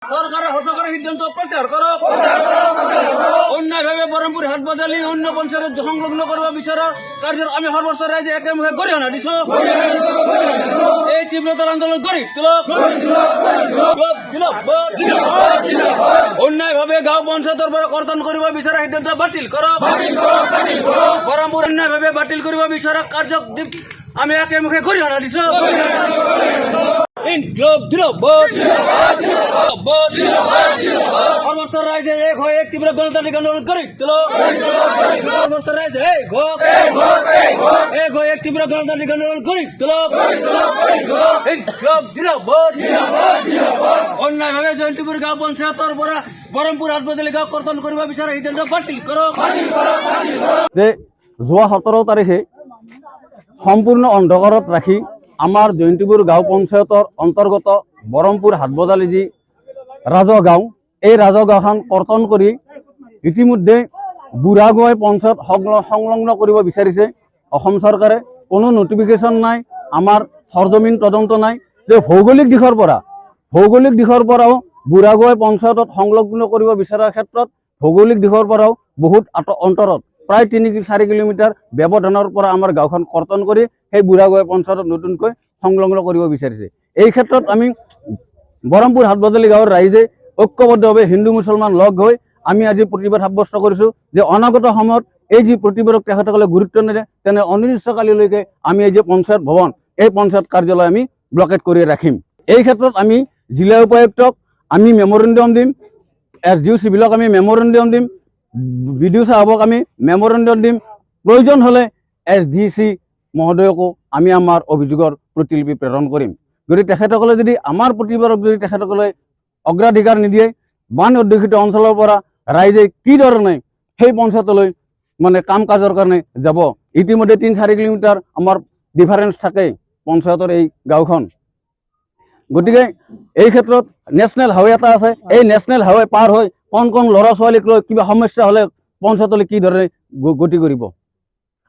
সরকারের হস্তকারী সিদ্ধান্ত প্রত্যাহার করো। অন্যায়ভাবে বহরমপুর হাট বাজালি অন্য পঞ্চায়েত সংলগ্ন করবা বিচারের কার্যের আমি সর্বোচ্চ রাজ্যে একে মুখে গড়ি আনা দিছো। এই তীব্রতার আন্দোলন গড়ি তুলো। অন্যায়ভাবে গাঁও পঞ্চায়েতের পর কর্তন করিবা বিচারের সিদ্ধান্ত বাতিল করো। বহরমপুর অন্যায়ভাবে বাতিল করিবা বিচারের কার্য আমি একে মুখে গড়ি আনা দিছো। সর্বোচ্চ রাজ্যে এক হয়ে এক তীব্র গণতান্ত্রিক আন্দোলন করি তুলো। সর্বোচ্চ রাজ্যে এক হয়ে এক তীব্র গণতান্ত্রিক আন্দোলন করি তুলো। অন্যায়ভাবে জয়ন্তীপুর গাঁও পঞ্চায়েতের পর বহরমপুর হাট বাজালি গাঁও কর্তন করিবা বিচারের সিদ্ধান্ত বাতিল করো। যে যোৱা 17 তাৰিখে সম্পূৰ্ণ অন্ধকাৰত ৰাখি আমাৰ জয়ন্তীপুৰ গাঁও পঞ্চায়তৰ অন্তৰ্গত বহৰমপুৰ হাটবজালি যি ৰাজহ গাঁও এই ৰাজহ গাঁওখন কৰ্তন কৰি ইতিমধ্যে বুঢ়াগোহাঁই পঞ্চায়ত সংলগ্ন কৰিব বিচাৰিছে অসম চৰকাৰে। কোনো নটিফিকেশ্যন নাই, আমাৰ সৰজমিন তদন্ত নাই। যে ভৌগোলিক দিশৰ পৰাও বুঢ়াগোহাঁই পঞ্চায়তত সংলগ্ন কৰিব বিচৰাৰ ক্ষেত্ৰত ভৌগোলিক দিশৰ পৰাও বহুত অন্তৰত প্ৰায় 3-4 কিলোমিটাৰ ব্যৱধানৰ পৰা আমাৰ গাঁওখন কৰ্তন কৰি সেই বুঢ়াগোহাঁই পঞ্চায়তত নতুনকৈ সংলগ্ন কৰিব বিচাৰিছে। এই ক্ষেত্ৰত আমি বহৰমপুৰ হাটবজালি গাঁৱৰ ৰাইজে ঐক্যবদ্ধভাৱে হিন্দু মুছলমান লগ হৈ আমি আজি প্ৰতিবাদ সাব্যস্ত কৰিছোঁ যে অনাগত সময়ত এই যি প্ৰতিবাদক তেখেতসকলে গুৰুত্ব নিদিয়ে তেনে অনিৰ্দিষ্টকাললৈকে আমি এই যে পঞ্চায়ত ভৱন এই পঞ্চায়ত কাৰ্যালয় আমি ব্লকেট কৰি ৰাখিম। এই ক্ষেত্ৰত আমি জিলা উপায়ুক্তক আমি মেমৰেণ্ডাম দিম, SDO চিভিলক আমি মেমৰেণ্ডাম দিম, BDO সাহেবক আমি মেমৰেণ্ডাম দিম। প্ৰয়োজন হ'লে SDC মহোদয়কো আমি আমাৰ অভিযোগৰ প্ৰতিলিপি প্ৰেৰণ কৰিম। গতিকে তেখেতসকলে যদি আমাৰ প্ৰতিবাদক যদি তেখেতসকলে অগ্ৰাধিকাৰ নিদিয়ে বান অধ্যুষিত অঞ্চলৰ পৰা ৰাইজে কি ধৰণে সেই পঞ্চায়তলৈ মানে কাম কাজৰ কাৰণে যাব। ইতিমধ্যে 3-4 কিলোমিটাৰ আমাৰ ডিফাৰেঞ্চ থাকে পঞ্চায়তৰ এই গাঁওখন। গতিকে এই ক্ষেত্ৰত নেশ্যনেল হাইৱে এটা আছে, এই নেশ্যনেল হাইৱে পাৰ হৈ কণ ল'ৰা ছোৱালীক লৈ কিবা সমস্যা হ'লে পঞ্চায়তলৈ কি ধৰণে গতি কৰিব।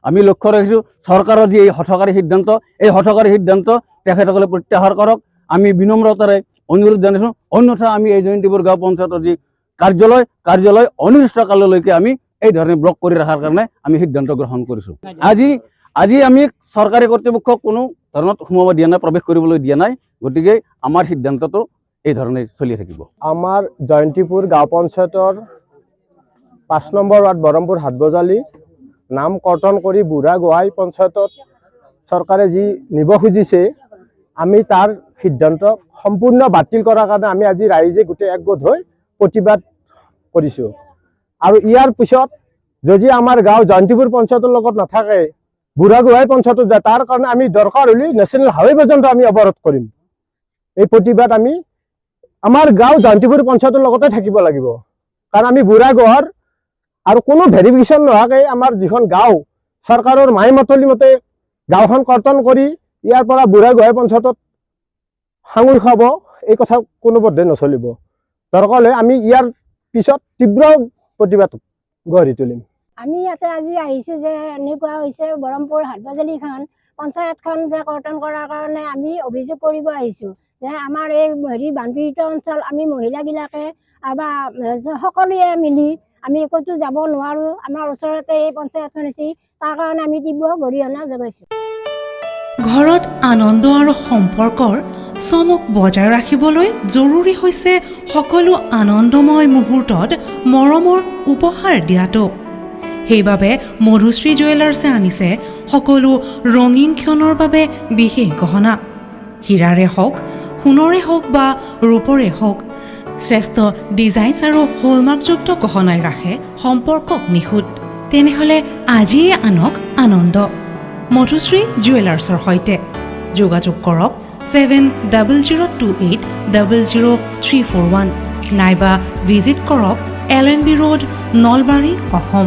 আমি লক্ষ্য ৰাখিছোঁ চৰকাৰৰ যি এই হঠকাৰী সিদ্ধান্ত এই হঠকাৰী সিদ্ধান্ত তেখেতসকলে প্ৰত্যাহাৰ কৰক আমি বিনম্ৰতাৰে অনুৰোধ জনাইছোঁ। অন্যথা আমি এই জয়ন্তীপুৰ গাঁও পঞ্চায়তৰ যি কাৰ্যালয় অনিৰ্দিষ্টকাললৈকে আমি এই ধৰণে ব্লক কৰি ৰখাৰ কাৰণে আমি সিদ্ধান্ত গ্ৰহণ কৰিছোঁ। আজি আমি চৰকাৰী কৰ্তৃপক্ষক কোনো ধৰণত সোমাব দিয়া নাই, প্ৰৱেশ কৰিবলৈ দিয়া নাই। গতিকে আমাৰ সিদ্ধান্তটো এই ধৰণে চলি থাকিব। আমাৰ জয়ন্তীপুৰ গাঁও পঞ্চায়তৰ 5 নম্বৰ ৱাৰ্ড বহৰমপুৰ হাটবজালি নাম কৰ্তন কৰি বুঢ়াগোহাঁই পঞ্চায়তত চৰকাৰে যি নিব খুজিছে আমি তাৰ সিদ্ধান্ত সম্পূৰ্ণ বাতিল কৰাৰ কাৰণে আমি আজি ৰাইজে গোটেই একগোট হৈ প্ৰতিবাদ কৰিছোঁ। আৰু ইয়াৰ পিছত যদি আমাৰ গাঁও জয়ন্তীপুৰ পঞ্চায়তৰ লগত নাথাকে বুঢ়াগোহাঁই পঞ্চায়তত যায় তাৰ কাৰণে আমি দৰকাৰ হ'লে নেশ্যনেল হাইৱে পৰ্যন্ত আমি অৱৰোধ কৰিম। এই প্ৰতিবাদ আমি আমাৰ গাঁও জয়ন্তীপুৰ পঞ্চায়তৰ লগতে থাকিব লাগিব। কাৰণ আমি বুঢ়াগোহাঁইৰ আৰু কোনো ভেৰিফিকেশ্যন নোহোৱাকৈ আমাৰ যিখন গাঁও চৰকাৰৰ মাই মতলি মতে গাঁওখন কৰ্তন কৰি ইয়াৰ পৰা বুঢ়াগোহাঁই পঞ্চায়তত সাঙুৰি খাব এই কথা কোনোপধ্যে নচলিব। দৰকাৰ হ'লে আমি ইয়াৰ পিছত তীব্ৰ প্ৰতিবাদ গঢ়ি তুলিম। আমি ইয়াতে আজি আহিছোঁ যে এনেকুৱা হৈছে বহৰমপুৰ হাটবজালিখন পঞ্চায়তখন যে কৰ্তন কৰাৰ কাৰণে আমি অভিযোগ কৰিব আহিছোঁ যে আমাৰ এই বানপীড়িত অঞ্চল আমি মহিলাবিলাকে বা সকলোৱে মিলি আমি ক'তো যাব নোৱাৰোঁ। আমাৰ ওচৰতে এই পঞ্চায়তখন আছে, তাৰ কাৰণে আমি তীব্ৰ গৰিহণা জনাইছোঁ। ঘৰত আনন্দ আৰু সম্পৰ্কৰ চমক বজাই ৰাখিবলৈ জৰুৰী হৈছে সকলো আনন্দময় মুহূৰ্তত মৰমৰ উপহাৰ দিয়াটো। সেইবাবে মধুশ্ৰী জুৱেলাৰ্ছে আনিছে সকলো ৰঙীন ক্ষণৰ বাবে বিশেষ গহনা। হীৰাৰে হওক, সোণৰে হওক বা ৰূপৰে হওক, শ্ৰেষ্ঠ ডিজাইনছ আৰু হলমাৰ্কযুক্ত গহনাই ৰাখে সম্পৰ্কক নিখুঁত। তেনেহ'লে আজিয়ে আনক আনন্দ মধুশ্ৰী জুৱেলাৰ্ছৰ সৈতে। যোগাযোগ কৰক 7028000341 নাইবা ভিজিট কৰক LNB ৰোড, নলবাৰী, অসম।